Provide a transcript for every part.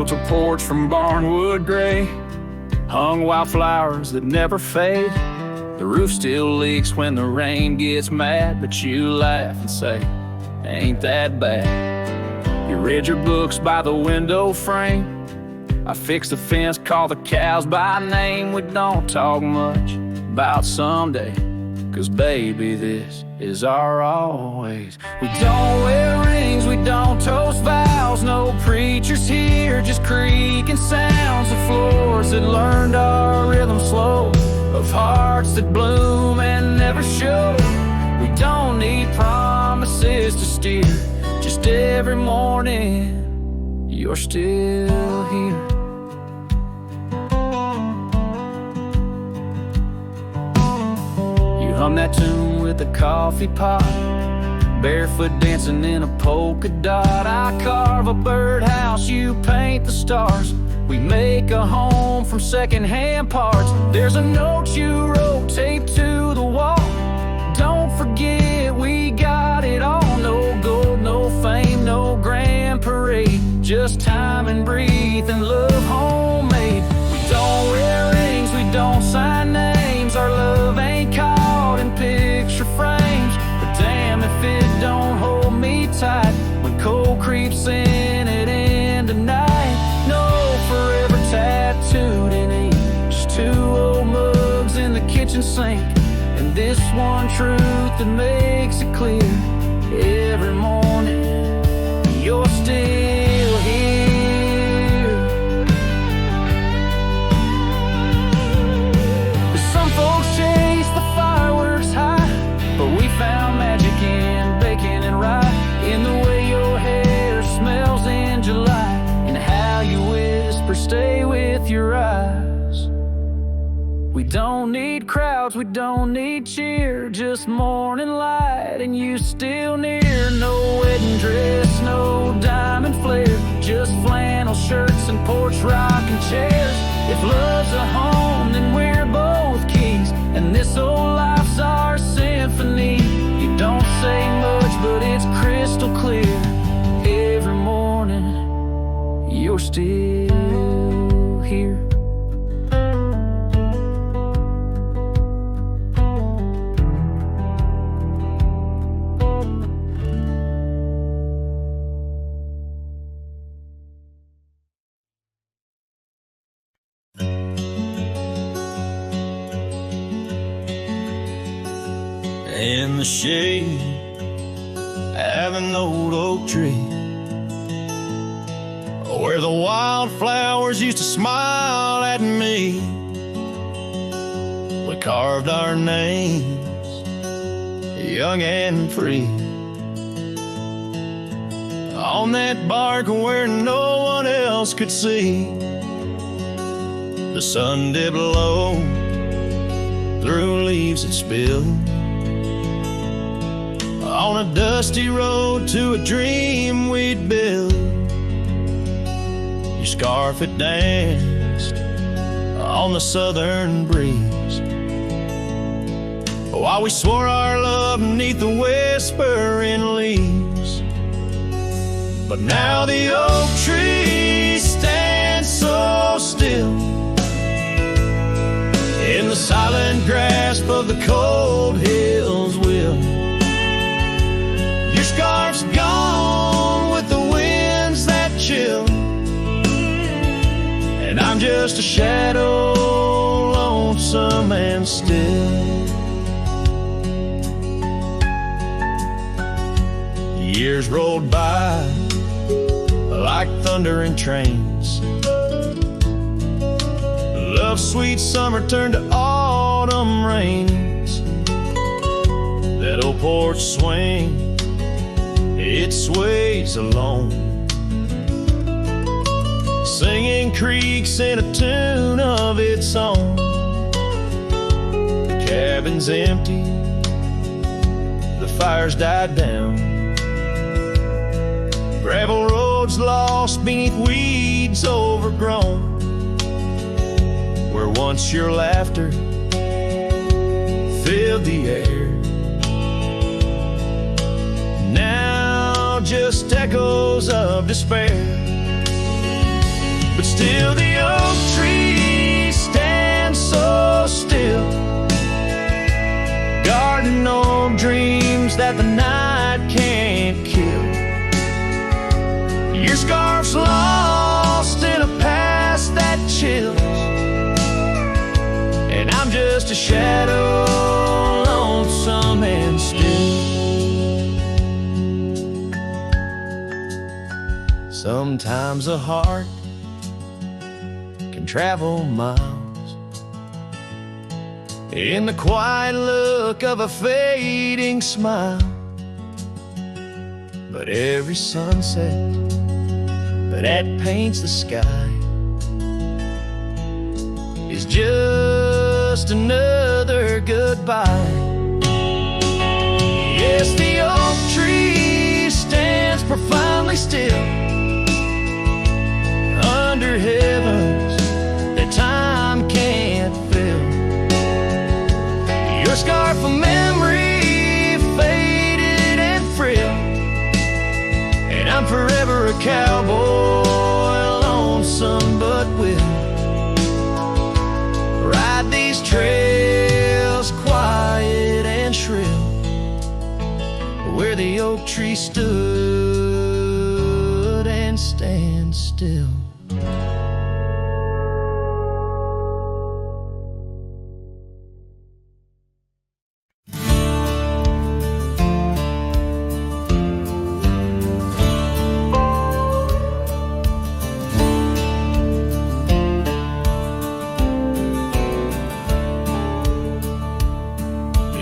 built a porch from barnwood gray, hung wildflowers that never fade. The roof still leaks when the rain gets mad, but you laugh and say, ain't that bad. You read your books by the window frame. I fixed the fence, call the cows by name. We don't talk much about someday, 'cause baby, this is our always. We don't wear rings, we don't toast vows. No preachers here, just creaking sounds of floors that learned our rhythm slow, of hearts that bloom and never show. We don't need promises to steer, just every morning you're still here. You hum that tune with a coffee pot, barefoot dancing in a polka dot. I carve a birdhouse, you paint the stars. We make a home from secondhand parts. There's a note you wrote taped to the wall. Don't forget we got it all. No gold, no fame, no grand parade, just time and breathe and love homemade. We don't wear rings, we don't sign names. Our love ain't caught in picture frames, but damn if it don't hold me tight when cold creeps in at end of night. No forever tattooed in ink, just two old mugs in the kitchen sink, and this one truth that makes it clear: every morning you're still here. Some folks chase the fireworks high, but we found magic in bacon and rye, in the way your hair smells in July, and how you whisper stay with your eyes. We don't need crowds, we don't need cheer, just morning light and you still near. No wedding dress, no diamond flare, just flannel shirts and porch rocking chairs. If love's a home, then we're both keys, and this old life's our symphony. You don't say much, but it's crystal clear. Every morning you're still here. In the shade of an old oak tree, where the wildflowers used to smile at me, we carved our names, young and free, on that bark where no one else could see. The sun dipped low through leaves that spilled on a dusty road to a dream we'd build. Your scarf had danced on the southern breeze, while we swore our love beneath the whispering leaves. But now the oak tree stands so still in the silent grasp of the cold hills will. Your scarf's gone with the winds that chill, and I'm just a shadow, lonesome and still. Years rolled by like thundering trains. Love's sweet summer turned to autumn rains. That old porch swing, it sways alone, singing creeks in a tune of its own. The cabin's empty, the fire's died down, gravel roads lost beneath weeds overgrown, where once your laughter filled the air, now just echoes of despair. but still the oak tree stands so still, guarding old dreams that the night can't kill. Your scarf's lost in a past that chills, and I'm just a shadow, lonesome and still. Sometimes a heart can travel miles in the quiet look of a fading smile, but every sunset that paints the sky is just another goodbye. Yes, the oak tree stands profoundly still under heavens that time can't fill. Your scarf of memory faded and frail, and I'm forever a cowboy, lonesome but will ride these trails quiet and shrill, where the oak tree stood and stands still.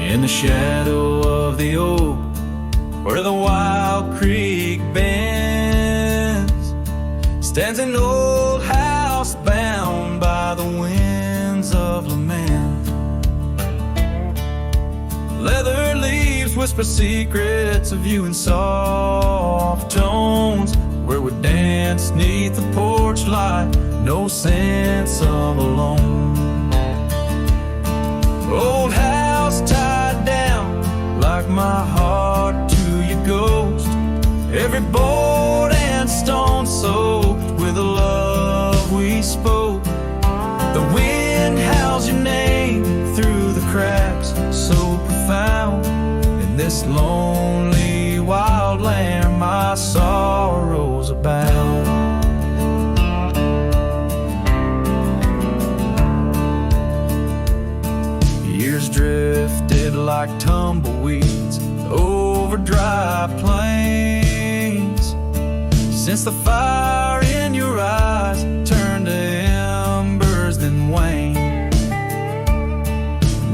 In the shadow of the oak, where the wild creek bends, stands an old house bound by the winds of lament. Leather leaves whisper secrets of you in soft tones, where we dance neath the porch light, no sense of alone. Old house tied down like my heart to your ghost, every board and stone soaked with the love we spoke. The wind howls your name through the cracks, so profound. In this lonely wild land my sorrows abound. Years drifted like tumbleweeds over dry plains, since the fire in your eyes turned to embers then waned.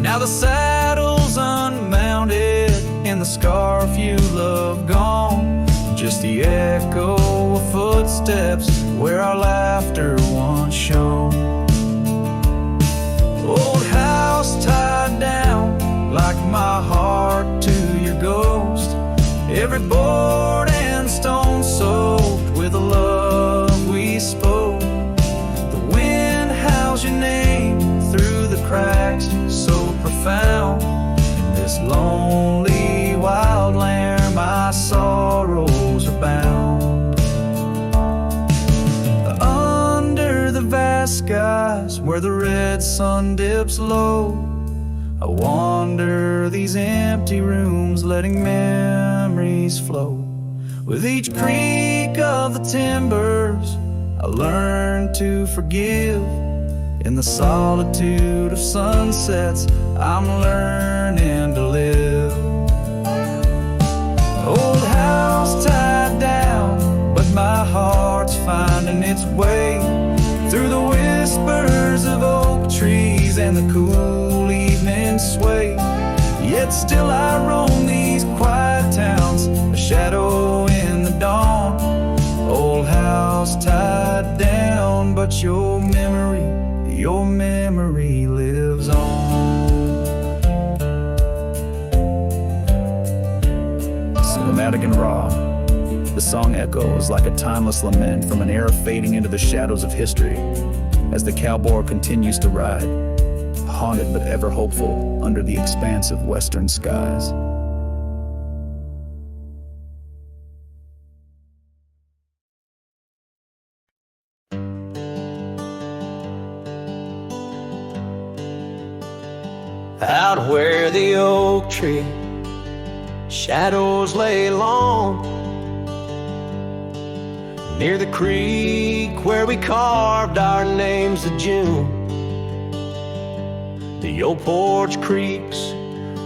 Now the saddle's unmounted and the scarf you love gone, just the echo of footsteps where our laughter once shone. Old house tied down like my heart to your ghost, every board and stone soaked with the love we spoke. The wind howls your name through the cracks, so profound. In this lonely wild land my sorrows are bound. Under the vast skies where the red sun dips low, I wander these empty rooms, letting memories flow. With each creak of the timbers I learn to forgive. In the solitude of sunsets I'm learning to live. Old house tied down, but my heart's finding its way through the whispers of oak trees and the cool evening sway. Yet still I roam these quiet towns, a shadow in the dawn. Old house tied down, but your memory lives on. Cinematic and raw, the song echoes like a timeless lament from an era fading into the shadows of history as the cowboy continues to ride, haunted but ever hopeful under the expansive western skies. spot where the oak tree shadows lay long, near the creek where we carved our names of June. The old porch creaks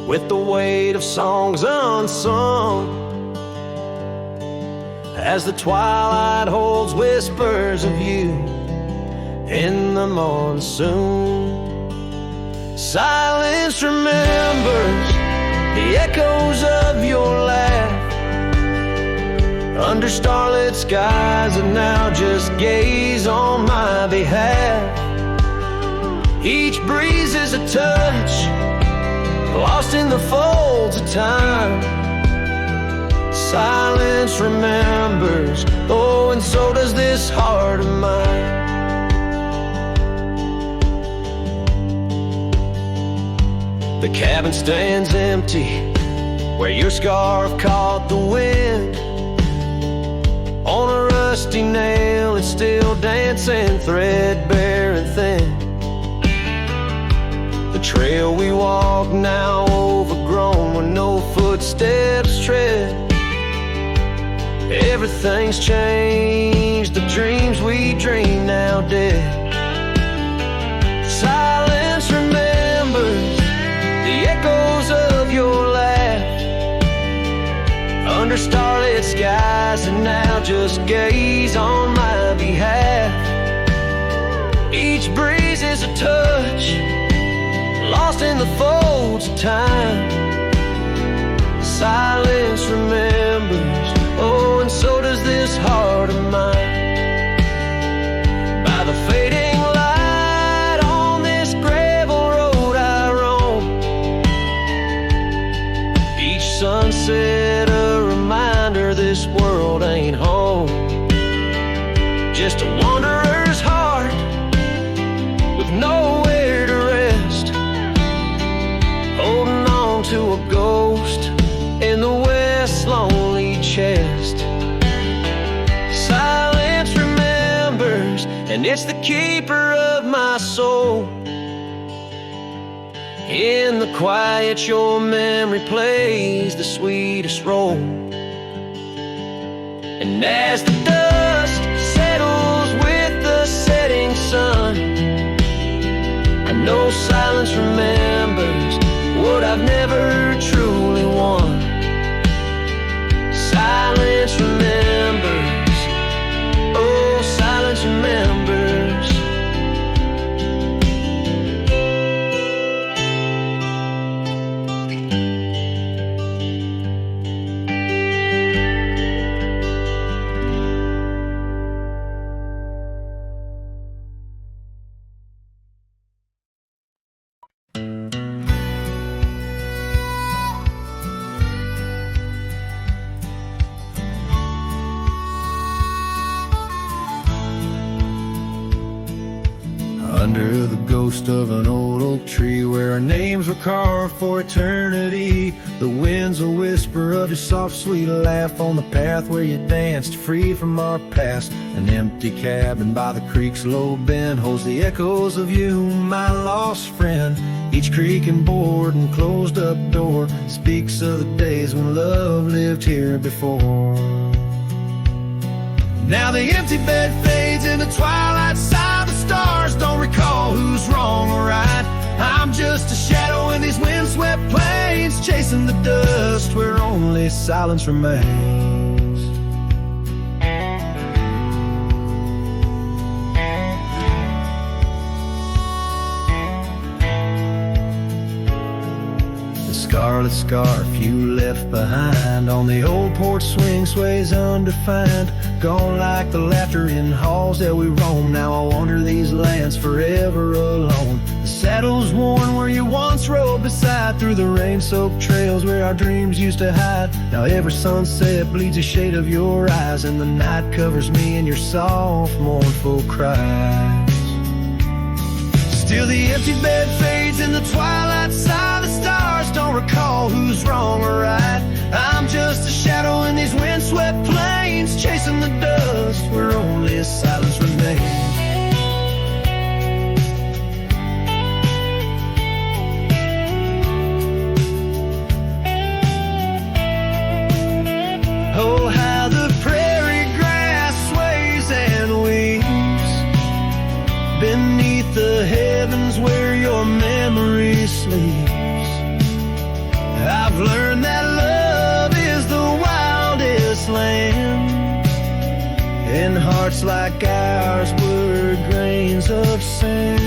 with the weight of songs unsung, as the twilight holds whispers of you in the monsoon. Silence remembers the echoes of your laugh under starlit skies that now just gaze on my behalf. Each breeze is a touch lost in the folds of time. Silence remembers, oh, and so does this heart of mine. The cabin stands empty where your scarf caught the wind. On a rusty nail it's still dancing, threadbare and thin. The trail we walk now overgrown where no footsteps tread. Everything's changed, the dreams we dream now dead. Silence remembers the echoes of your laugh under starlit skies, and now just gaze on my behalf. Each breeze is a touch lost in the folds of time. Silence remembers, oh, and so does this heart of mine. By the fading light on this gravel road I roam, each sunset a reminder this world ain't home. Just a wanderer's heart with nowhere to rest, holding on to a ghost in the west's lonely chest. Silence remembers, and it's the keeper of my soul. In the quiet your memory plays the sweetest role. And as the dust settles with the setting sun, I know silence remembers what I've never truly won. Silence remembers, oh, silence remembers. Under the ghost of an old oak tree where our names were carved for eternity, the winds will whisper of your soft sweet laugh on the path where you danced free from our past. An empty cabin by the creek's low bend holds the echoes of you, my lost friend. Each creaking board and closed up door speaks of the days when love lived here before. Now the empty bed fades in the twilight side. The stars don't recall who's wrong or right. I'm just a shadow in these windswept plains, chasing the dust where only silence remains. Scarlet scarf you left behind on the old porch swing sways undefined. Gone like the laughter in halls that we roam. Now I wander these lands forever alone. The saddle's worn where you once rode beside, through the rain-soaked trails where our dreams used to hide. Now every sunset bleeds a shade of your eyes, and the night covers me in your soft, mournful cries. Still the empty bed fades in the twilight side. The stars don't recall who's wrong or right. I'm just a shadow in these windswept plains, chasing the dust where only silence remains. hearts like ours were grains of sand.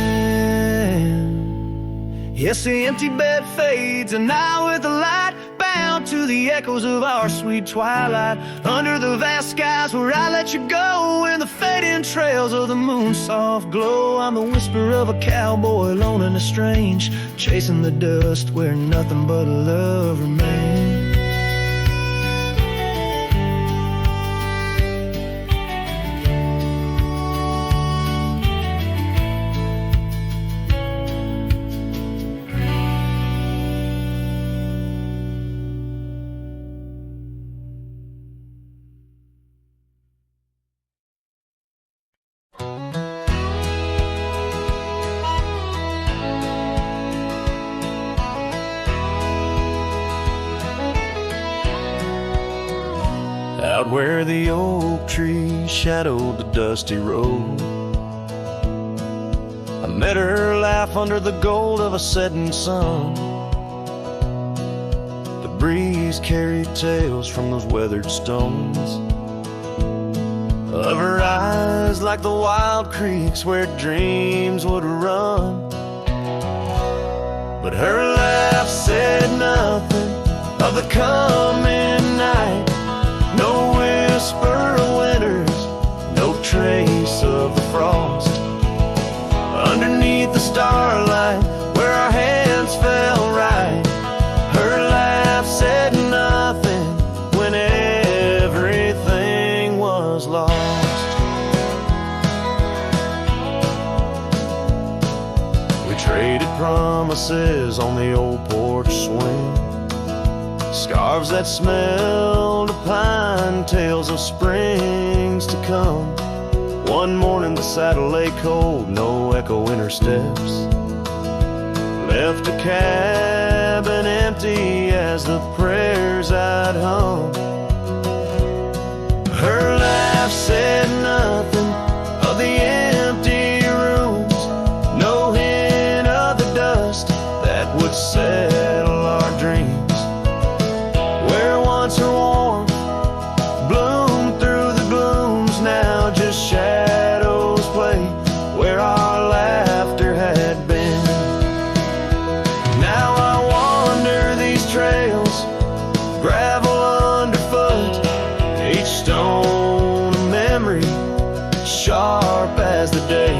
Yes, the empty bed fades, and now with the light bound to the echoes of our sweet twilight, under the vast skies where I let you go, in the fading trails of the moon's soft glow. I'm the whisper of a cowboy lone and estranged, chasing the dust where nothing but love remains. Out where the oak tree shadowed the dusty road, I met her laugh under the gold of a setting sun. The breeze carried tales from those weathered stones of her eyes, like the wild creeks where dreams would run. But her laugh said nothing of the coming night. No whisper of winters, no trace of the frost. Underneath the starlight, where our hands fell right, her laugh said nothing when everything was lost. We traded promises on the old porch swing, scarves that smelled of pine, tales of springs to come. One morning the saddle lay cold, no echo in her steps, left a cabin empty as the prayers I'd hung. Her laugh said nothing of the empty rooms, no hint of the dust that would settle our dreams. Her warmth bloomed through the glooms, now just shadows play where our laughter had been. Now I wander these trails, gravel underfoot, each stone a memory, sharp as the day,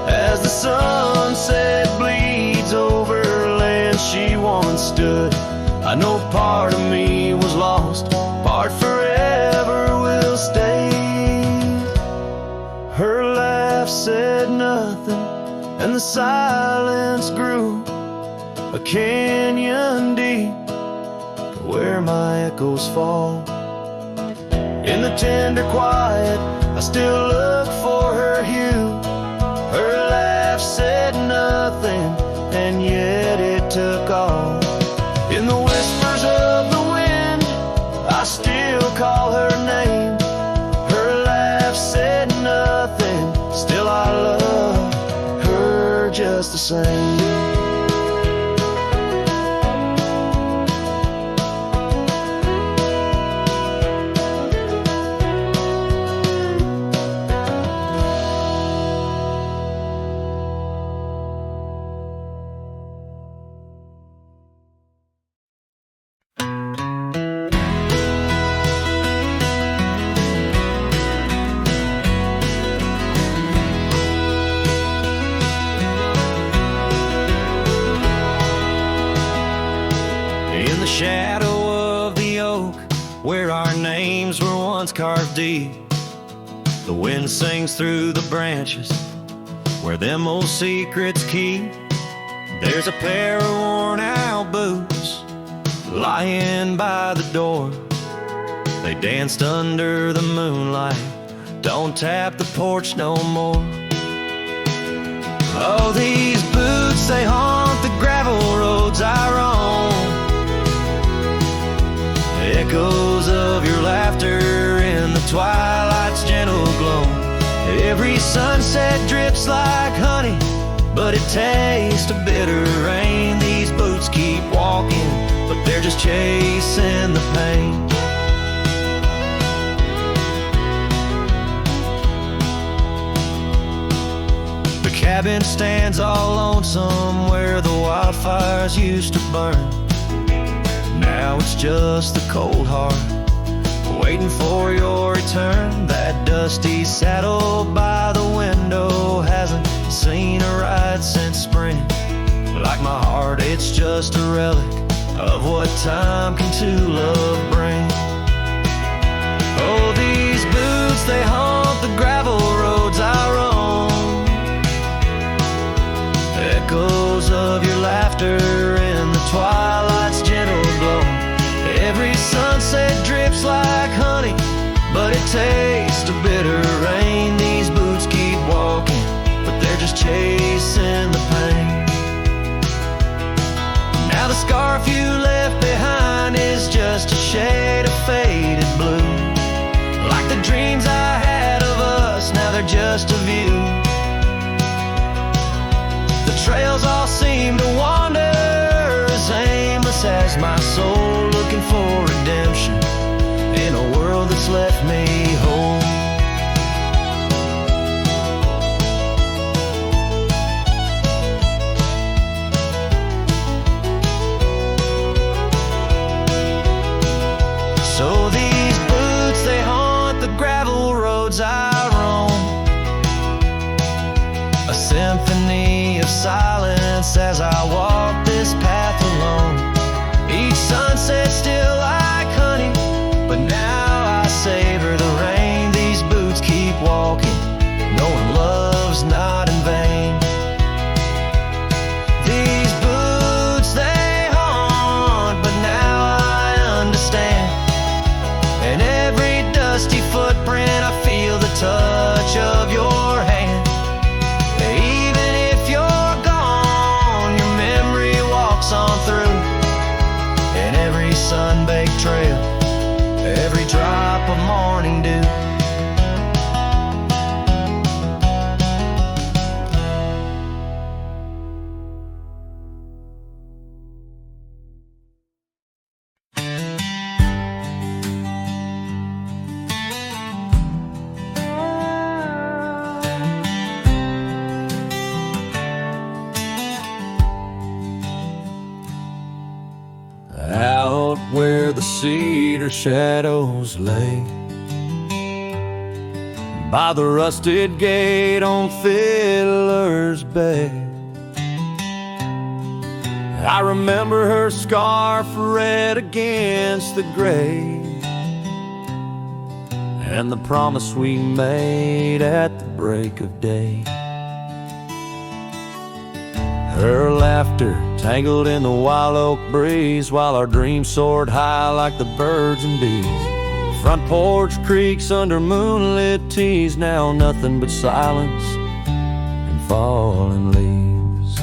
as the sunset bleeds over land she once stood. I know part of me was lost, part forever will stay. Her laugh said nothing, and the silence grew a canyon deep where my echoes fall. In the tender quiet, I still look for her hue. Her laugh said nothing, and yet it took all. In the whispers of the wind, I still call her name. Her laugh said nothing, still I love her just the same. Carved deep, the wind sings through the branches where them old secrets keep. There's a pair of worn out boots lying by the door. They danced under the moonlight, don't tap the porch no more. Oh, these boots, they haunt the gravel roads I roam, echoes of your laughter in the twilight's gentle glow. Every sunset drips like honey, but it tastes of bitter rain. These boots keep walking, but they're just chasing the pain. cabin stands all lonesome where the wildfires used to burn. Now it's just the cold heart waiting for your return. That dusty saddle by the window hasn't seen a ride since spring. Like my heart, it's just a relic of what time can true love bring. Oh, these boots, they haunt the gravel roads I roam. Echoes of your laughter in the twilight's gentle glow. Every sunset drips like honey, but it tastes of bitter rain. These boots keep walking, but they're just chasing the pain. Now the scarf you left behind is just a shade of faded blue. Like the dreams I had of us, now they're just a view. The trails all seem to wander as aimless as my soul, looking for redemption in a world that's left me whole. So these boots, they haunt the gravel roads I roam. A symphony of silence as I walk this path alone. Each sunset still like honey, but now I savor the rain. These boots keep walking, knowing love's not in vain. These boots, they haunt, but now I understand. In every dusty footprint I feel the touch of your hand. Even if you're gone, your memory walks on through. In every sun-baked trail, every drop of morning dew. Out where the cedar shadows lay, by the rusted gate on Fiddler's Bay, I remember her scarf red against the gray, and the promise we made at the break of day. Her laughter tangled in the wild oak breeze, while our dreams soared high like the birds and bees. Front porch creaks under moonlit teas, now nothing but silence and falling leaves.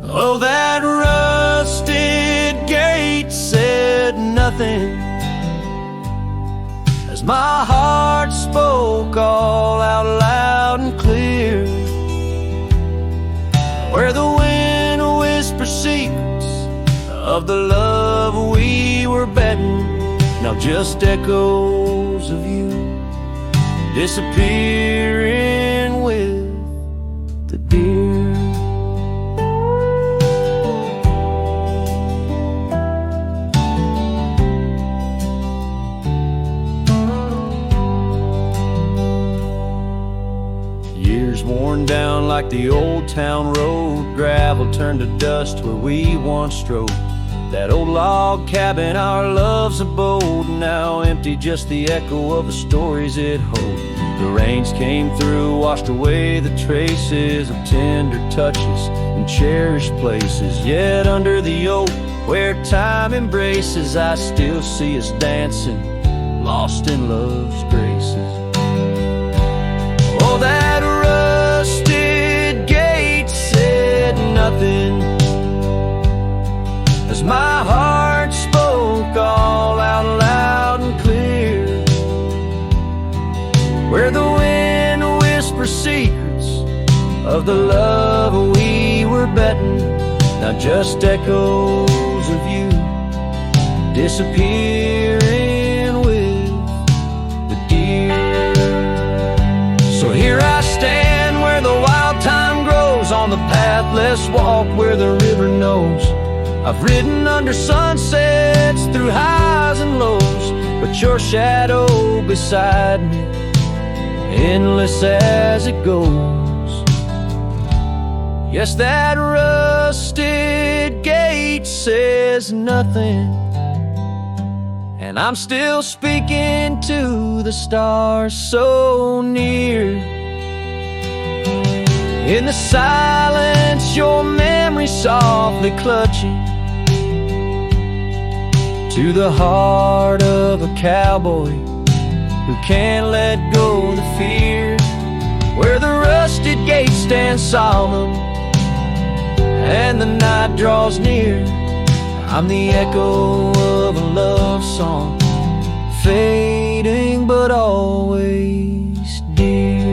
Oh, that rusted gate said nothing as my heart spoke all out loud and clear. Where the wind whispers secrets of the love we were betting, now just echoes of you disappearing with the deer. Years worn down like the old town road, gravel turned to dust where we once strode. That old log cabin, our love's abode, now empty, just the echo of the stories it holds. The rains came through, washed away the traces of tender touches and cherished places. Yet under the oak, where time embraces, I still see us dancing, lost in love's graces. Oh, that rusted gate said nothing as my heart spoke all out loud and clear. Where the wind whispers secrets of the love we were betting, now just echoes of you disappearing with the deer. So here I stand where the wild time out where the river knows. I've ridden under sunsets through highs and lows, but your shadow beside me, endless as it goes. Yes, that rusted gate says nothing, and I'm still speaking to the stars so near. In the silence, your memory softly clutching to the heart of a cowboy who can't let go of the fear. Where the rusted gate stands solemn and the night draws near, I'm the echo of a love song, fading but always dear.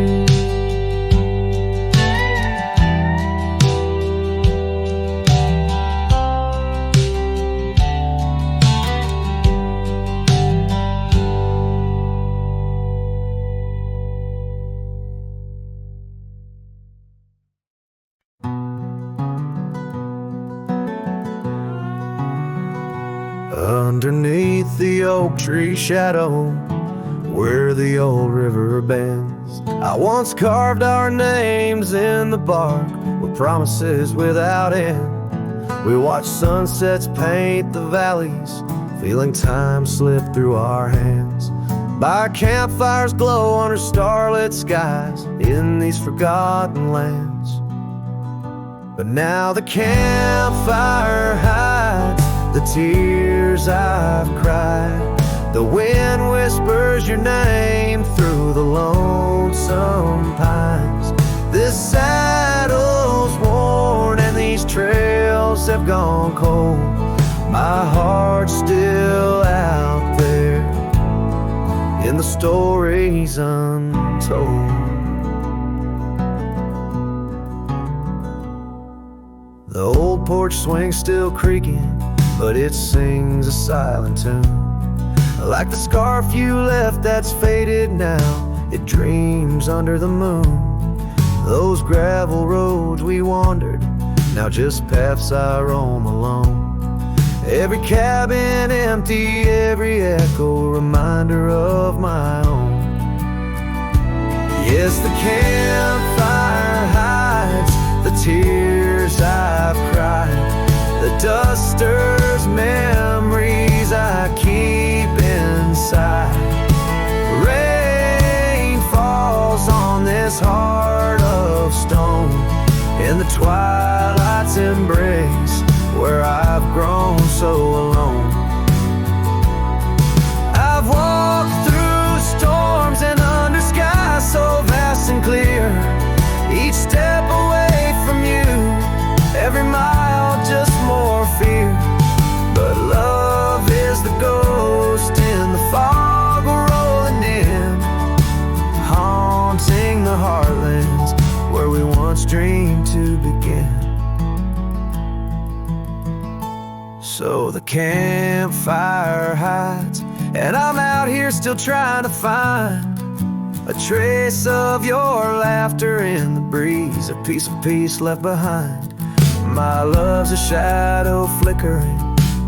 Underneath the oak tree shadow, where the old river bends, I once carved our names in the bark with promises without end. We watched sunsets paint the valleys, feeling time slip through our hands. By campfires glow under starlit skies in these forgotten lands. But now the campfire hides the tears I've cried. The wind whispers your name through the lonesome pines. This saddle's worn and these trails have gone cold. My heart's still out there in the stories untold. The old porch swing's still creaking, but it sings a silent tune. Like the scarf you left that's faded now, it dreams under the moon. Those gravel roads we wandered, now just paths I roam alone. Every cabin empty, every echo reminder of my own. Yes, the campfire hides the tears I've cried, the duster's memories I keep inside. Rain falls on this heart of stone in the twilight's embrace, where I've grown so alone. I've walked through storms and under skies so vast and clear, each step away from you, every mile just more fear. But love is the ghost in the fog rolling in, haunting the heartlands where we once dreamed to begin. So the campfire hides, and I'm out here still trying to find a trace of your laughter in the breeze, a piece of peace left behind. My love's a shadow flickering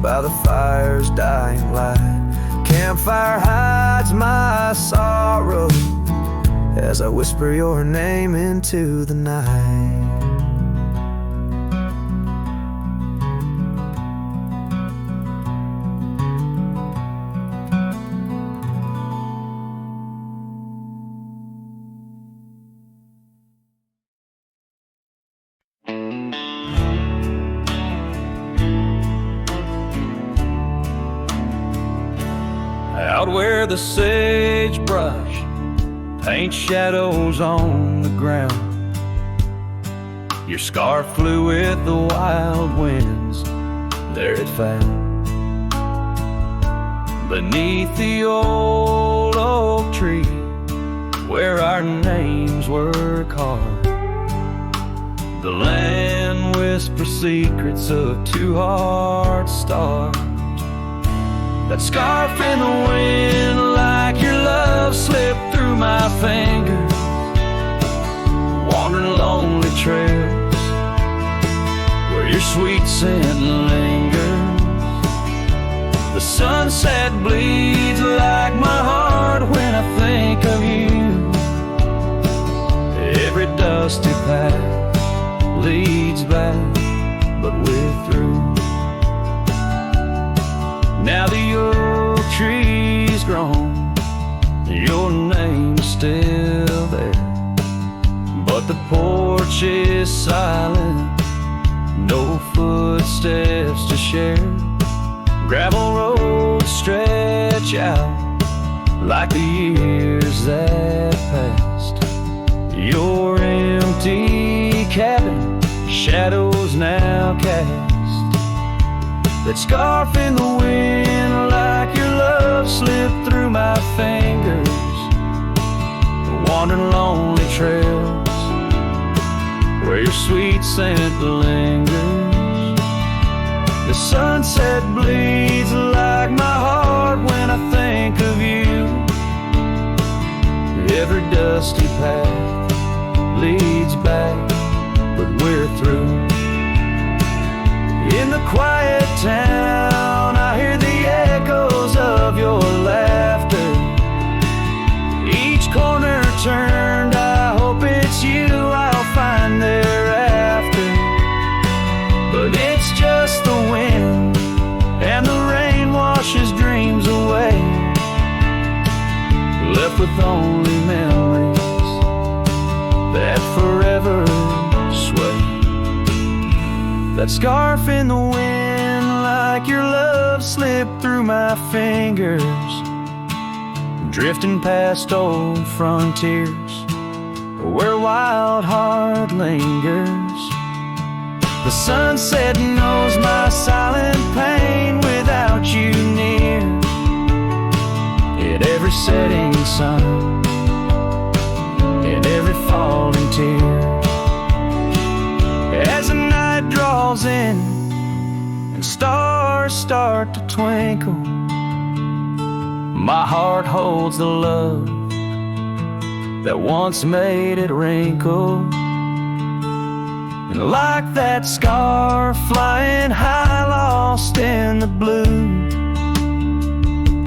by the fire's dying light. Campfire hides my sorrow as I whisper your name into the night. Out where the sagebrush paints shadows on the ground, your scarf flew with the wild winds, there it found. Beneath the old oak tree, where our names were carved, the land whispers secrets of two hearts starved. That scarf in the wind, like your love, slipped through my fingers, wandering lonely trails where sweet scent lingers. The sunset bleeds like my heart when I think of you. Every dusty path leads back, but we're through. Now the oak tree's grown, your name's still there, but the porch is silent, no footsteps to share. Gravel roads stretch out like the years that passed. Your empty cabin, shadows now cast. That scarf in the wind, like your love slipped through my fingers. Wandering lonely trails where your sweet scent lingers. The sunset bleeds like my heart when I think of you. Every dusty path leads back, but we're through. In the quiet town, I hear the echoes of your laughter. Each corner turned, I hope it's you I'll find thereafter. But it's just the wind, and the rain washes dreams away, left with only memories that forever sway. That scarf in the wind, like your love slipped through my fingers, drifting past old frontiers where wild heart lingers. The sunset knows my silent pain without you near. In every setting sun, in every falling tear, as the night draws in and stars start to twinkle, my heart holds the love that once made it wrinkle. And like that scarf flying high, lost in the blue,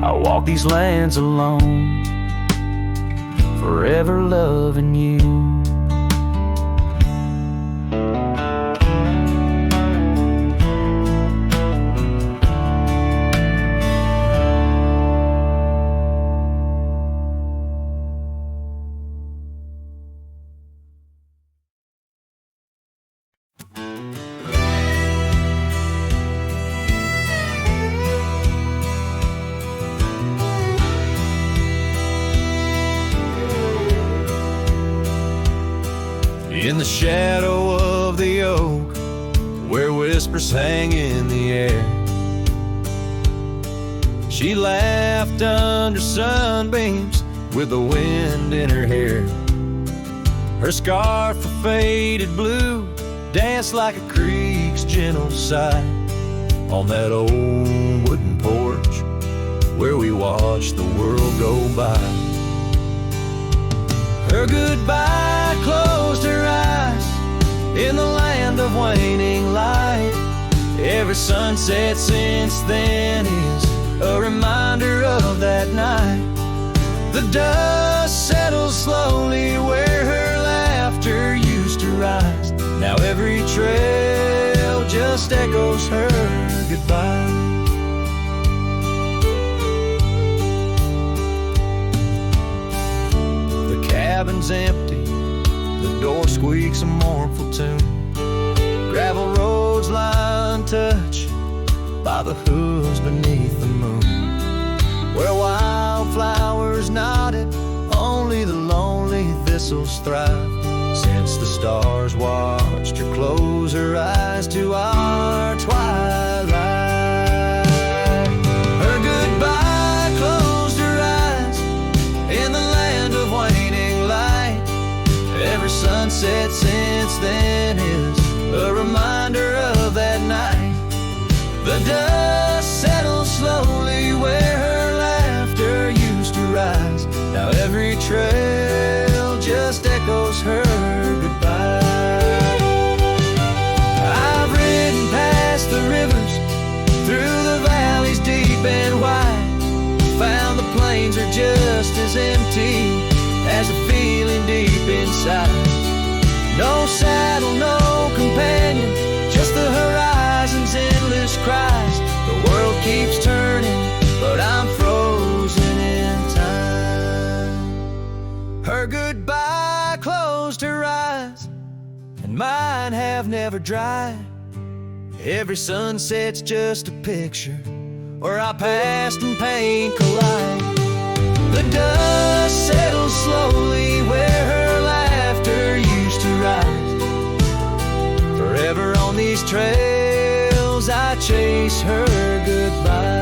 I walk these lands alone, forever loving you. In the shadow of the oak, where whispers hang in the air, she laughed under sunbeams with the wind in her hair. Her scarf of faded blue danced like a creek's gentle sigh on that old wooden porch where we watched the world go by. Her goodbye closed her eyes in the land of waning light. Every sunset since then is a reminder of that night. The dust settles slowly where her laughter used to rise. Now every trail just echoes her goodbye. The cabin's empty, the door squeaks a mournful tune. Gravel roads lie untouched by the hooves beneath the moon. Where wildflowers nodded, only the lonely thistles thrive. Since the stars watched her close her eyes to our twilight. Her goodbye closed her eyes in the land of waning light. Every sunset since then is a reminder of that night. The dust settles slowly where her laughter used to rise. Now every trail just echoes her goodbye. I've ridden as empty as the feeling deep inside. No saddle, no companion, just the horizon's endless cries. The world keeps turning, but I'm frozen in time. Her goodbye closed her eyes, and mine have never dried. Every sunset's just a picture where our past and pain collide. The dust settles slowly where her laughter used to rise. Forever on these trails I chase her goodbye.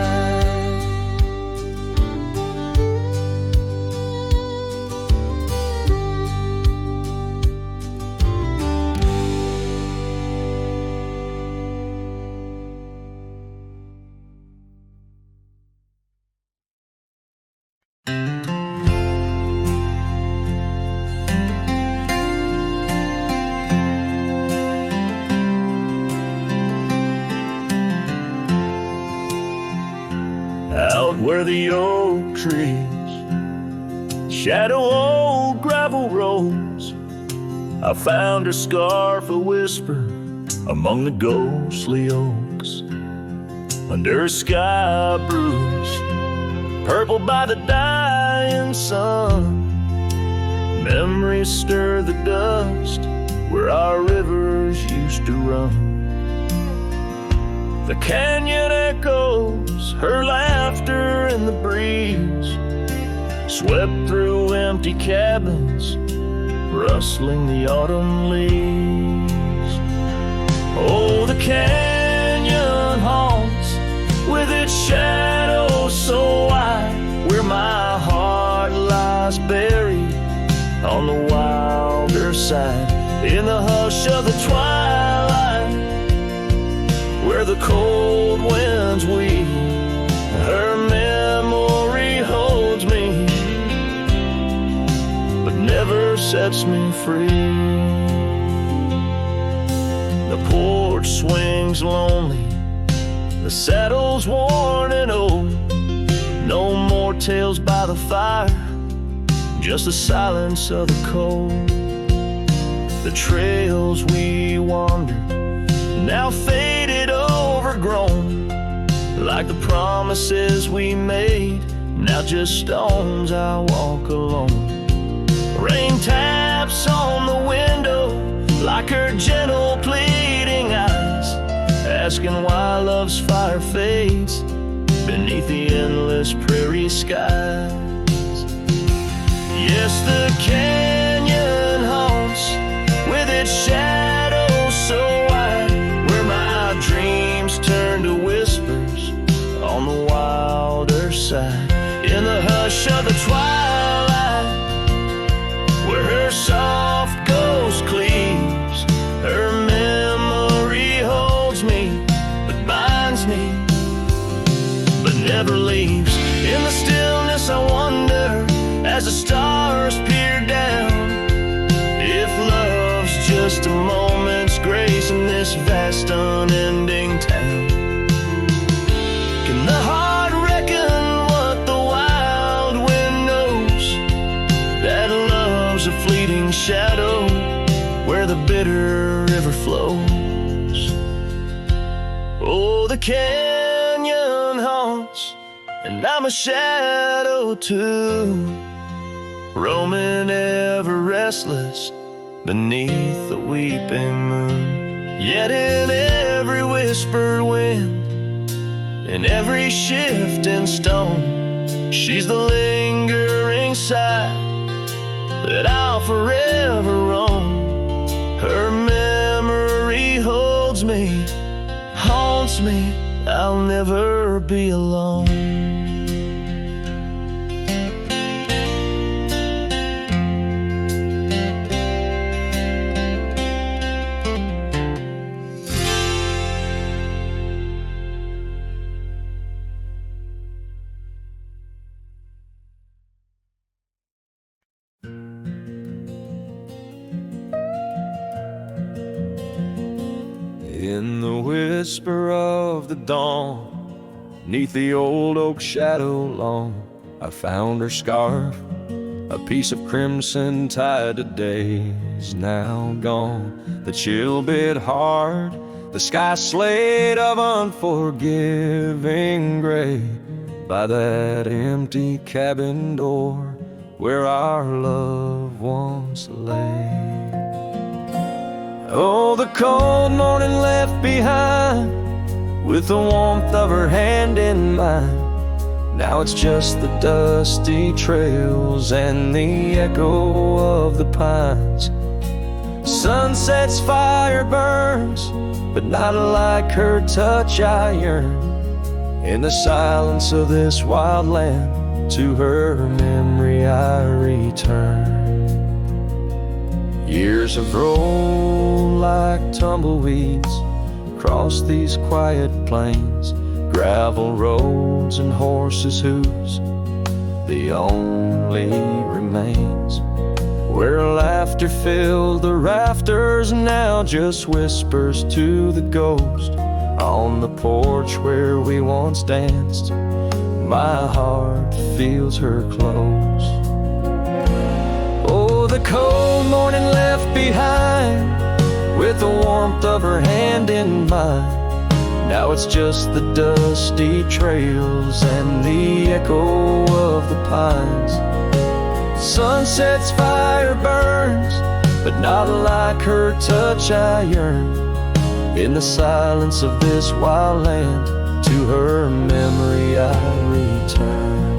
Out where the oak trees shadow old gravel roads, I found her scarf a whisper among the ghostly oaks. Under a sky bruised purple by the dying sun, memories stir the dust where our rivers used to run. The canyon echoes her laughter in the breeze, swept through empty cabins, rustling the autumn leaves. Oh, the canyon haunts with its shadows so wide, where my heart lies buried on the wilder side. In the hush of the twilight, where the cold winds weep, her memory holds me, but never sets me free. The porch swings lonely, the saddle's worn and old. No more tales by the fire, just the silence of the cold. The trails we wandered, now faded, overgrown, like the promises we made, now just stones I walk alone. Rain taps on the window like her gentle pleading eyes, asking why love's fire fades beneath the endless prairie skies. Yes, the canyon haunts with its shadows so wide, where my dreams turn to whispers on the wilder side. In the hush of the twilight, where her soft ghost cleaves, her memory holds me, but binds me, but never leaves. In the stillness I wonder, as the stars peer down, if love's just a moment's grace in this vast unending town. Can the heart reckon what the wild wind knows, that love's a fleeting shadow where the bitter river flows? Oh, the canyon haunts, and I'm a shadow too, roaming ever restless beneath the weeping moon. Yet in every whispered wind, in every shifting stone, she's the lingering sigh that I'll forever roam. Her memory holds me, haunts me, I'll never be alone. In the whisper of the dawn, 'neath the old oak shadow long, I found her scarf, a piece of crimson tied to days now gone. The chill bit hard, the sky slate of unforgiving gray, by that empty cabin door where our love once lay. Oh, the cold morning left behind, with the warmth of her hand in mine. Now it's just the dusty trails and the echo of the pines. Sunsets, fire burns, but not like her touch I yearn. In the silence of this wild land, to her memory I return. Years have rolled like tumbleweeds across these quiet plains, gravel roads and horses' hooves, the only remains. Where laughter filled the rafters, now just whispers to the ghost. On the porch where we once danced, my heart feels her close. Oh, the cold morning left behind, with the warmth of her hand in mine. Now it's just the dusty trails and the echo of the pines. Sunsets, fire burns, but not like her touch I yearn. In the silence of this wild land, to her memory I return.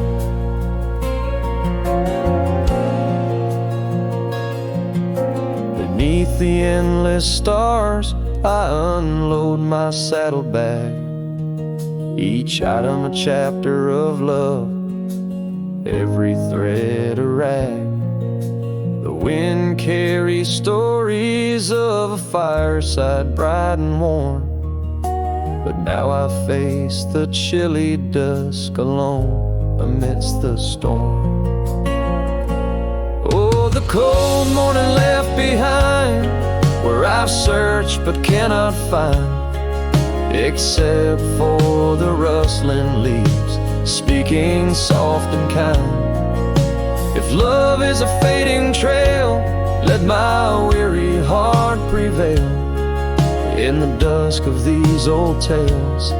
Beneath the endless stars, I unload my saddlebag. Each item a chapter of love, every thread a rag. The wind carries stories of a fireside bright and warm, but now I face the chilly dusk alone amidst the storm. Oh, the cold morning left behind, where I've searched but cannot find, except for the rustling leaves speaking soft and kind. If love is a fading trail, let my weary heart prevail in the dusk of these old tales,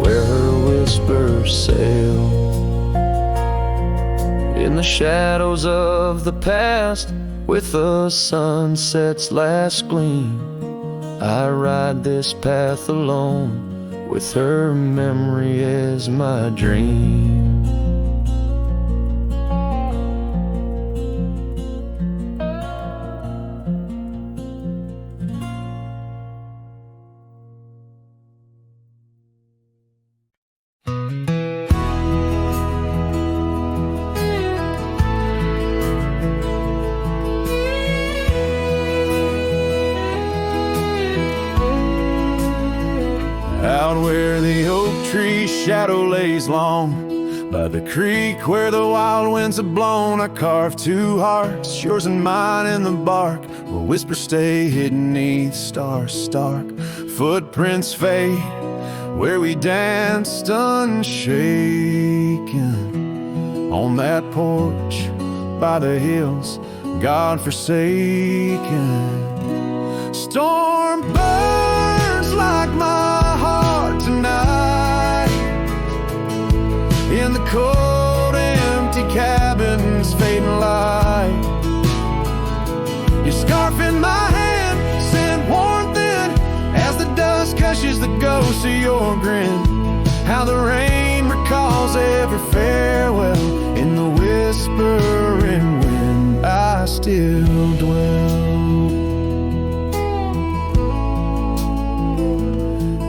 where her whispers sail. In the shadows of the past, with the sunset's last gleam, I ride this path alone, with her memory as my dream. Out where the oak tree shadow lays long, by the creek where the wild winds have blown, I carved two hearts, yours and mine, in the bark, where whispers stay hidden neath stars stark. Footprints fade where we danced unshaken, on that porch by the hills, God-forsaken. Storm burns like my tonight, in the cold empty cabin's fading light. Your scarf in my hand sent warmth in, as the dust hushes the ghost of your grin. How the rain recalls every farewell, in the whispering wind I still dwell.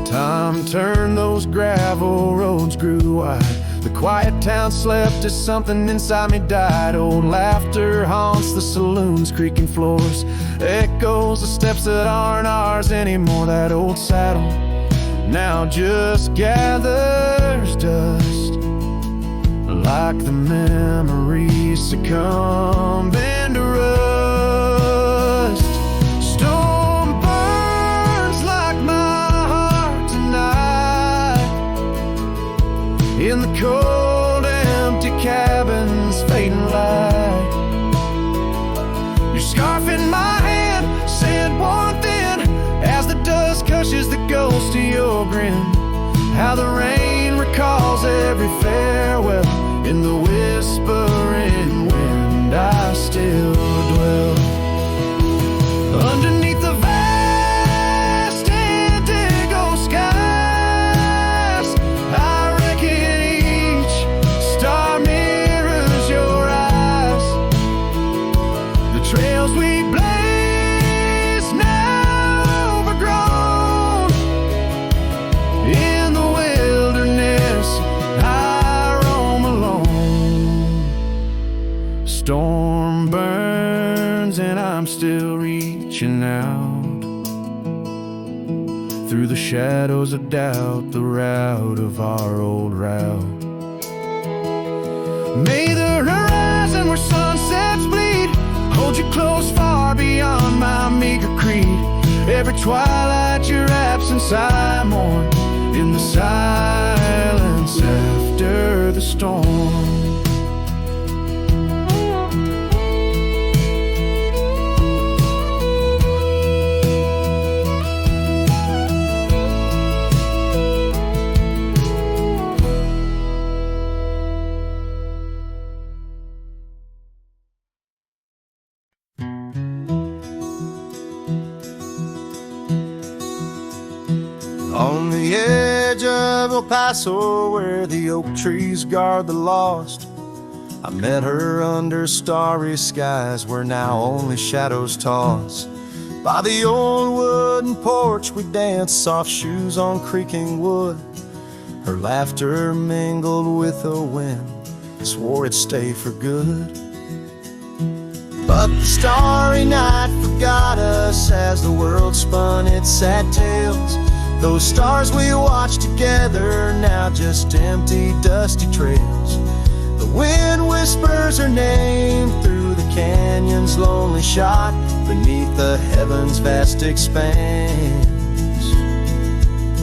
Time turned, those gravel roads grew wide, the quiet town slept as something inside me died. Old laughter haunts the saloon's creaking floors, echoes the steps that aren't ours anymore. That old saddle now just gathers dust, like the memories succumbing to rust. Storm burns like my heart tonight, in the cold empty cabin's fading light. Your scarf in my hand, scent worn thin, as the dust cushions the ghost of your grin. How the rain recalls every farewell, in the whispering wind I still dwell. Underneath the vast indigo skies, I reckon each star mirrors your eyes. The trails we blaze now overgrown. In the wilderness I roam alone. Storm burns and I'm still reaching out through the shadows of doubt, the route of our old route. May the horizon where sunsets bleed hold you close far beyond my meager creed. Every twilight your absence I mourn, in the silence after the storm. On the edge of El Paso, where the oak trees guard the lost, I met her under starry skies where now only shadows toss. By the old wooden porch we danced, soft shoes on creaking wood. Her laughter mingled with the wind, swore it'd stay for good. But the starry night forgot us as the world spun its sad tales. Those stars we watched together, now just empty, dusty trails. The wind whispers her name through the canyon's lonely shot, beneath the heaven's vast expanse.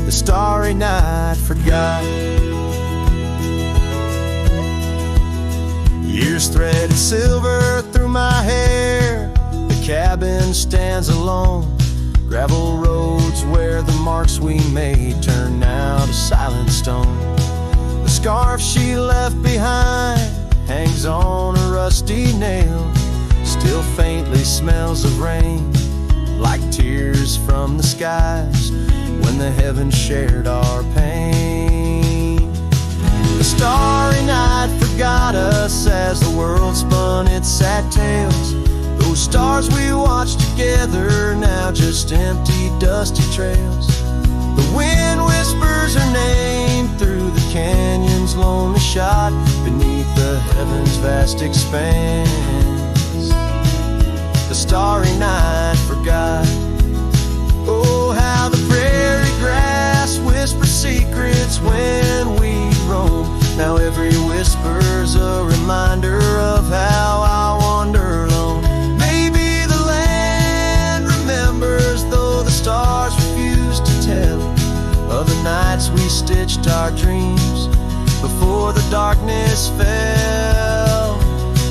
The starry night forgot. Years threaded silver through my hair. The cabin stands alone. Gravel roads where the marks we made turn now to silent stone. The scarf she left behind hangs on a rusty nail, still faintly smells of rain, like tears from the skies when the heavens shared our pain. The starry night forgot us as the world spun its sad tales. Those stars we watched together, now just empty, dusty trails. The wind whispers her name through the canyon's lonely shot, beneath the heaven's vast expanse. The starry night forgot. Oh, how the prairie grass whispers secrets when we roam. Now every whisper's a reminder of how I wander alone. Though the stars refuse to tell of the nights we stitched our dreams before the darkness fell.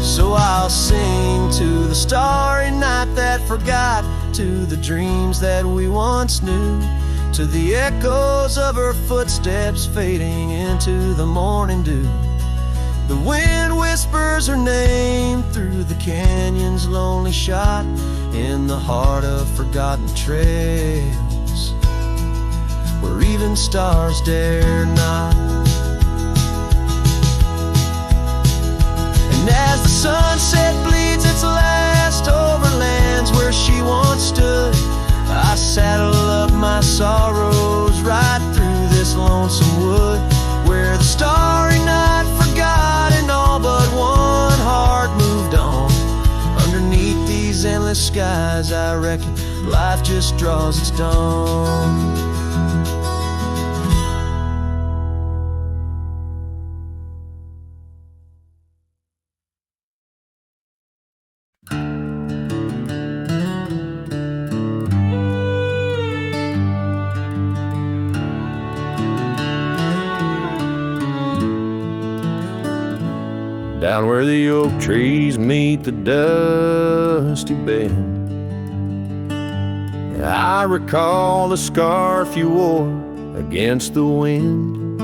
So I'll sing to the starry night that forgot, to the dreams that we once knew, to the echoes of her footsteps fading into the morning dew. The wind whispers her name through the canyon's lonely shot, in the heart of forgotten trails, where even stars dare not. And as the sunset bleeds its last over lands where she once stood, I saddle up my sorrows right through this lonesome wood, where the starry night forgot and all but one heart moved on. Underneath these endless skies, I reckon life just draws its dawn. down where the oak trees meet the dusty bend. I recall the scarf you wore against the wind.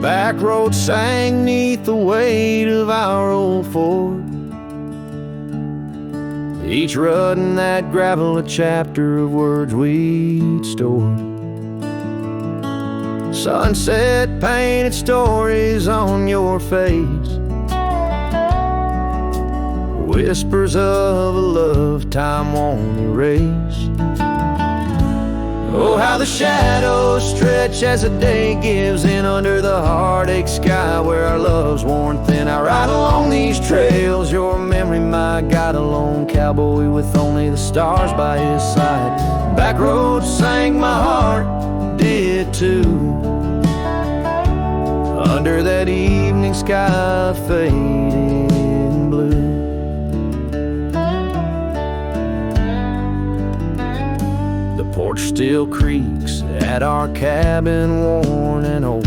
Back road sang 'neath the weight of our old Ford, each rut in that gravel a chapter of words we'd stored. Sunset painted stories on your face, whispers of a love time won't erase. Oh, how the shadows stretch as the day gives in under the heartache sky where our love's worn thin. I ride along these trails, your memory my guide, a lone cowboy with only the stars by his side. Back roads sang my heart, did too, under that evening sky fading blue. The porch still creaks at our cabin, worn and old,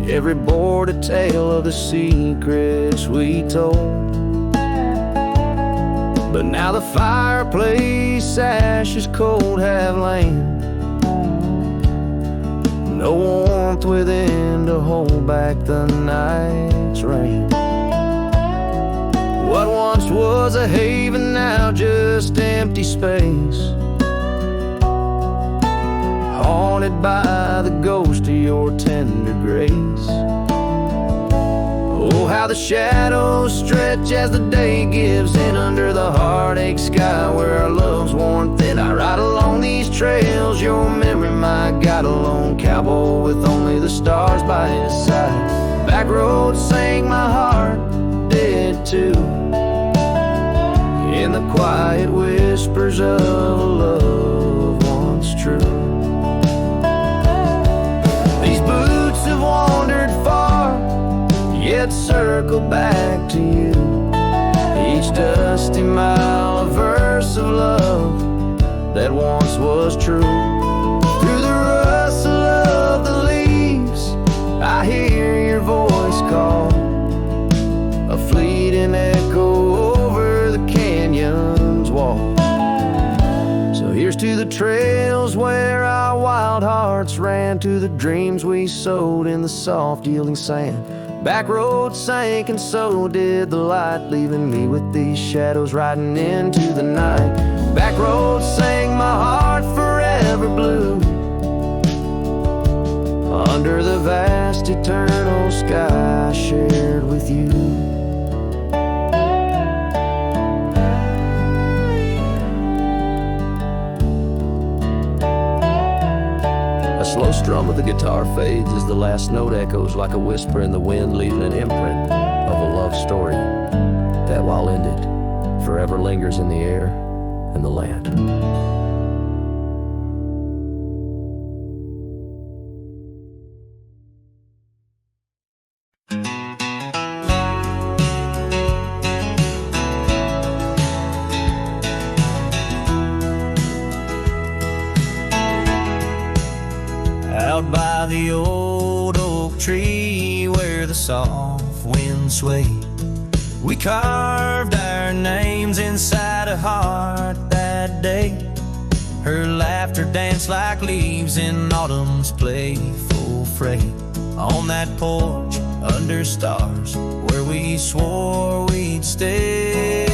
every board a tale of the secrets we told. But now the fireplace ashes cold have lain, no warmth within to hold back the night's rain. What once was a haven now just empty space, haunted by the ghost of your tender grace. Oh, how the shadows stretch as the day gives in under the heartache sky where our love's worn thin. I ride along these trails, your memory my guide, a lone cowboy with only the stars by his side. Back roads sang my heart, did too, in the quiet whispers of a love once true. These boots have wandered far, yet circle back to you. Each dusty mile a verse of love that once was true. Through the rustle of the leaves I hear your voice call, a fleeting echo over the canyon's wall. So here's to the trails where our wild hearts ran, to the dreams we sowed in the soft yielding sand. Back roads sank and so did the light, leaving me with these shadows riding into the night. Back roads sang my heart forever blue, under the vast eternal sky shared with you. A slow strum of the guitar fades as the last note echoes like a whisper in the wind, leaving an imprint of a love story that, while ended, forever lingers in the air and the land. Out by the old oak tree where the soft wind swayed, we carved our names inside a heart that day. Her laughter danced like leaves in autumn's playful fray. On that porch under stars where we swore we'd stay.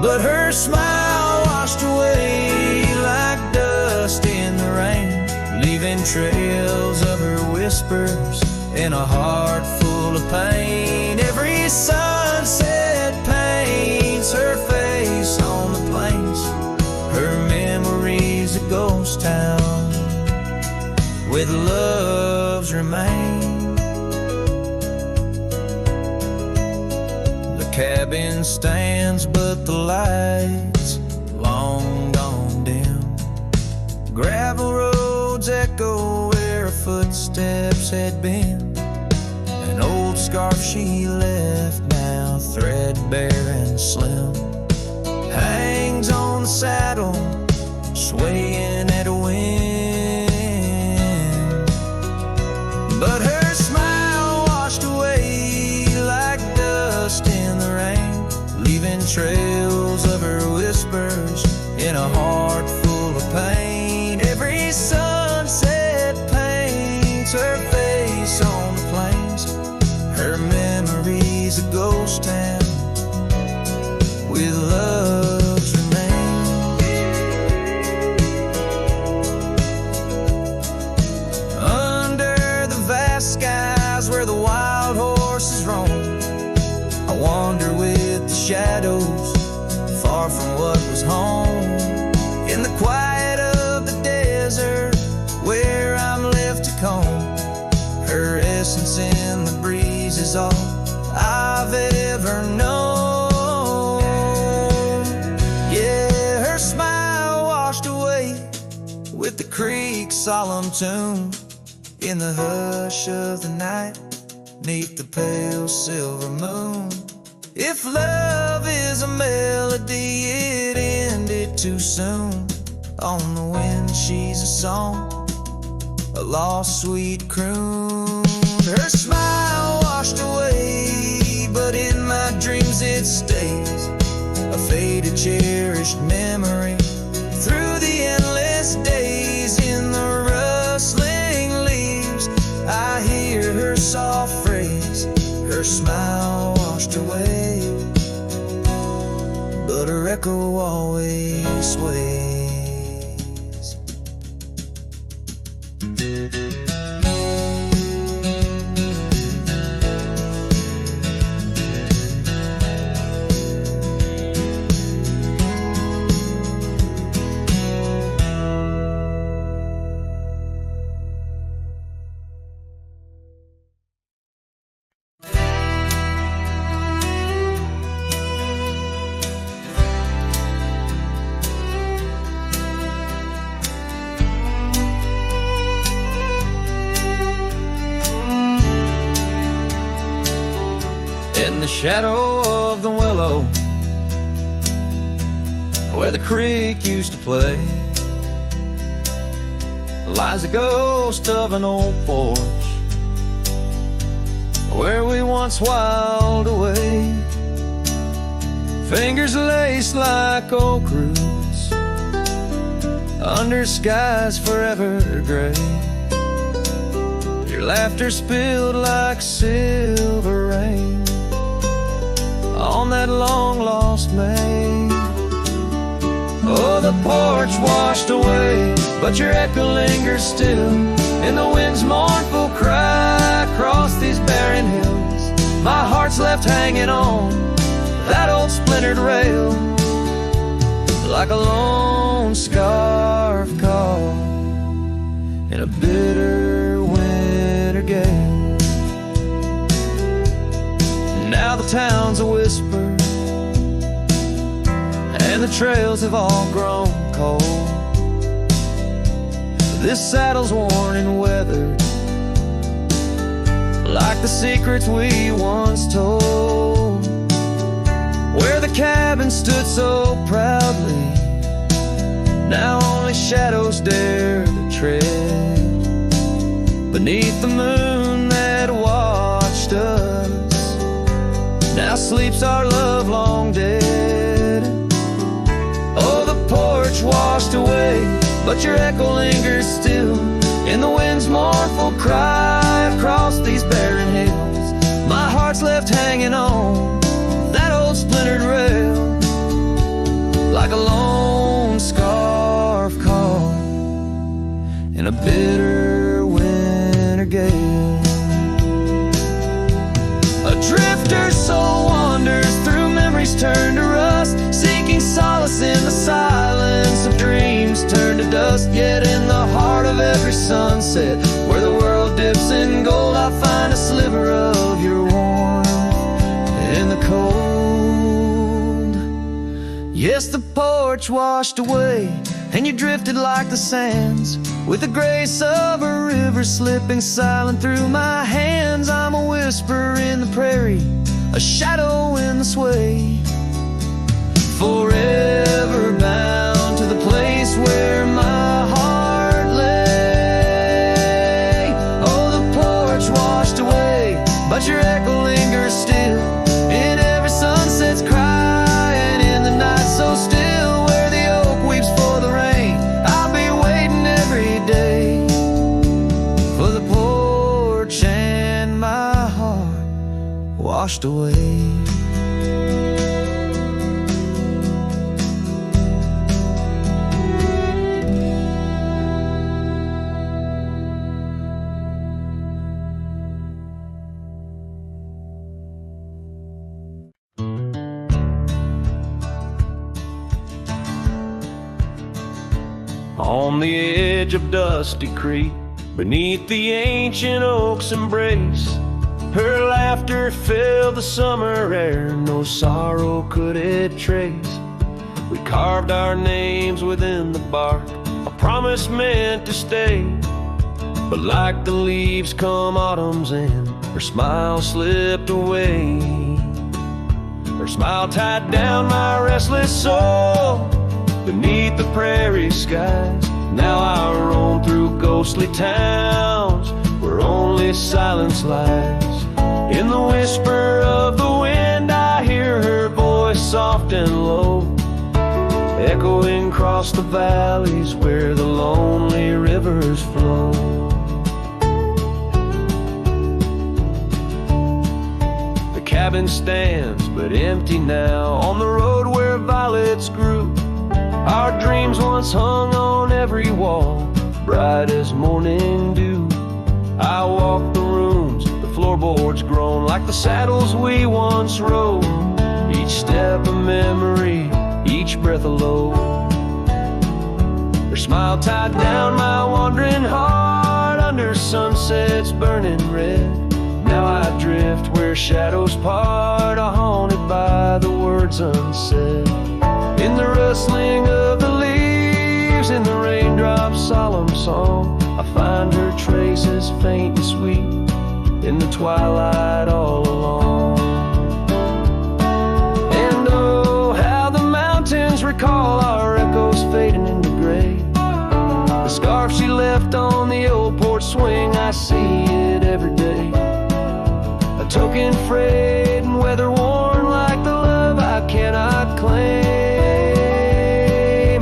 But her smile washed away like dust in the rain, leaving trails of her whispers in a heart full of pain. Every sunset paints her face on the plains, her memory's a ghost town with love's remain. The cabin stands but the lights long gone dim. Gravel roads echo where her footsteps had been. An old scarf she left, now threadbare and slim, hangs on the saddle, swaying at a wind. all I've ever known. Yeah, her smile washed away with the creek's solemn tune. In the hush of the night, neath the pale silver moon. If love is a melody, it ended too soon. On the wind she's a song, a lost sweet croon. Her smile washed away, but in my dreams it stays, a faded cherished memory. Through the endless days, in the rustling leaves, I hear her soft phrase, her smile washed away, but her echo always sways. In the shadow of the willow, where the creek used to play, lies a ghost of an old porch, where we once whiled away. Fingers laced like oak roots, under skies forever gray. Your laughter spilled like silver rain on that long-lost May. Oh, the porch washed away, but your echo lingers still in the wind's mournful cry across these barren hills. My heart's left hanging on that old splintered rail, like a lone scarf caught in a bitter winter gale. Now the town's a whisper, and the trails have all grown cold. This saddle's worn and weathered, like the secrets we once told. Where the cabin stood so proudly, now only shadows dare to tread beneath the moon that watched us. Now sleeps our love long dead. Oh, the porch washed away, but your echo lingers still in the wind's mournful cry across these barren hills. My heart's left hanging on that old splintered rail, like a lone scarf caught in a bitter winter gale. A drifter's soul wanders through memories turned to rust, seeking solace in the silence of dreams turned to dust. Yet in the heart of every sunset, where the world dips in gold, I find a sliver of your warmth in the cold. Yes, the porch washed away, and you drifted like the sands, with the grace of a river slipping silent through my hands. I'm a whisper in the prairie, a shadow in the sway, forever bound to the place where my heart lay. Oh, the porch washed away, but your echo lingers still in every sunset's cry, and in the night so still, where the oak weeps for the rain. I'll be waiting every day for the porch and my heart washed away. On the edge of Dusty Creek, beneath the ancient oak's embrace, Her laughter filled the summer air, no sorrow could it trace. We carved our names within the bark, a promise meant to stay. But like the leaves come autumn's end, her smile slipped away. Her smile tied down my restless soul beneath the prairie skies. Now I roam through ghostly towns where only silence lies. In the whisper of the wind I hear her voice soft and low, echoing across the valleys where the lonely rivers flow. The cabin stands but empty now on the road where violets grew. Our dreams once hung on every wall, bright as morning dew. I walk the rooms, the floorboards groan like the saddles we once rode. Each step a memory, each breath a load. Her smile tied down my wandering heart under sunsets burning red. Now I drift where shadows part, haunted by the words unsaid. In the rustling of the leaves, in the raindrops' solemn song, I find her traces faint and sweet in the twilight all along. And oh, how the mountains recall our echoes fading into gray. The scarf she left on the old porch swing, I see it every day. A token frayed and weather worn like the love I cannot claim.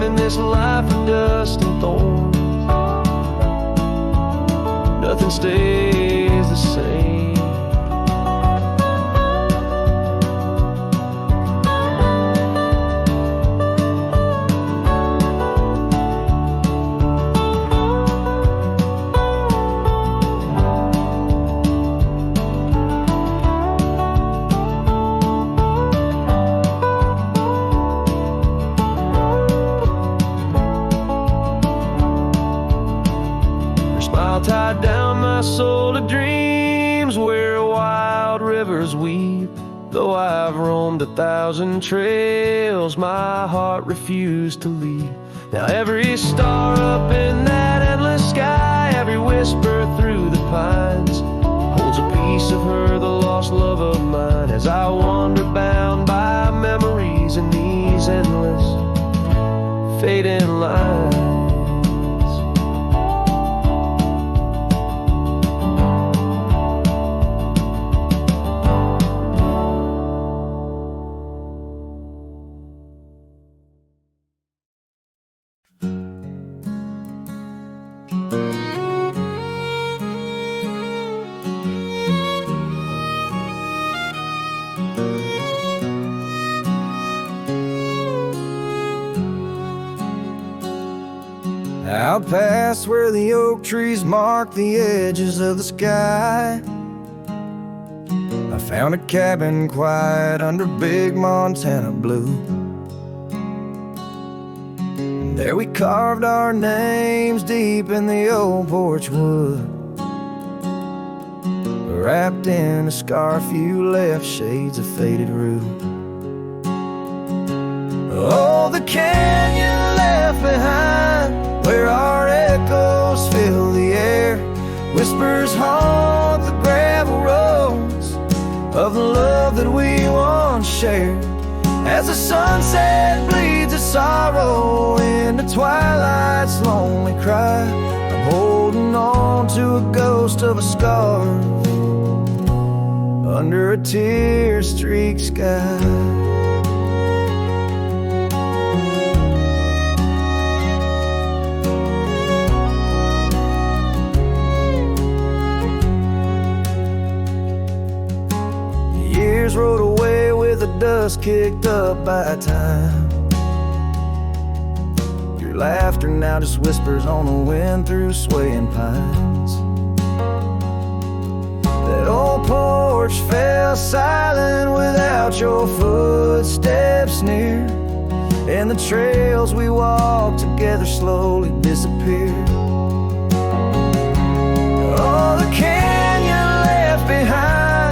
In this life of dust and thorns, nothing stays the same. Tied down my soul to dreams where wild rivers weep. Though I've roamed 1,000 trails, my heart refused to leave. Now every star up in that endless sky, every whisper through the pines, holds a piece of her, the lost love of mine. As I wander bound by memories in these endless fading lines. Out past where the oak trees mark the edges of the sky, I found a cabin quiet under big Montana blue. And there we carved our names deep in the old porch wood. Wrapped in a scarf you left, shades of faded rue. Oh, the canyon left behind, where our echoes fill the air. Whispers haunt the gravel roads of the love that we once shared. As the sunset bleeds a sorrow into twilight's lonely cry, I'm holding on to a ghost of a scarf under a tear-streaked sky. Rode away with the dust kicked up by time. Your laughter now just whispers on the wind through swaying pines. That old porch fell silent without your footsteps near, and the trails we walked together slowly disappeared. Oh, the canyon left behind,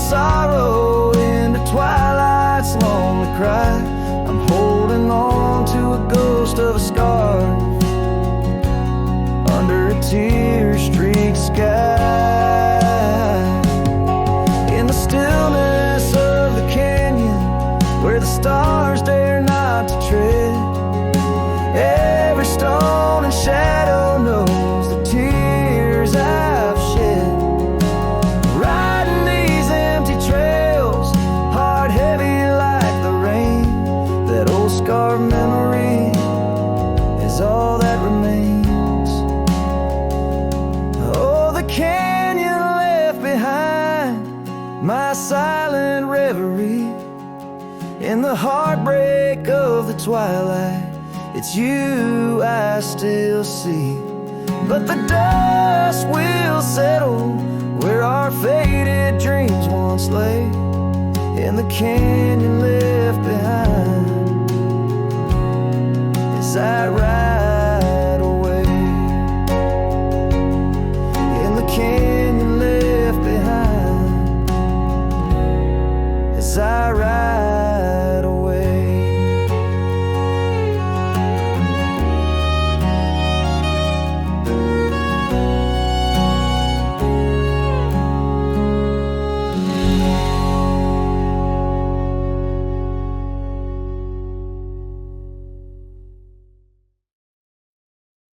sorrow into twilight's lonely cry. I'm holding on to a ghost of a scar under a tear-streaked sky. In the stillness of the canyon, where the stars dare not to tread, every stone and shadow knows the tears I've shed. Riding these empty trails, heart heavy like the rain, that old scarred memory is all that remains. Oh, the canyon left behind, my silent reverie. In the heartbreak of the twilight, it's you I still see. But the dust will settle where our faded dreams once lay, in the canyon left behind as I ride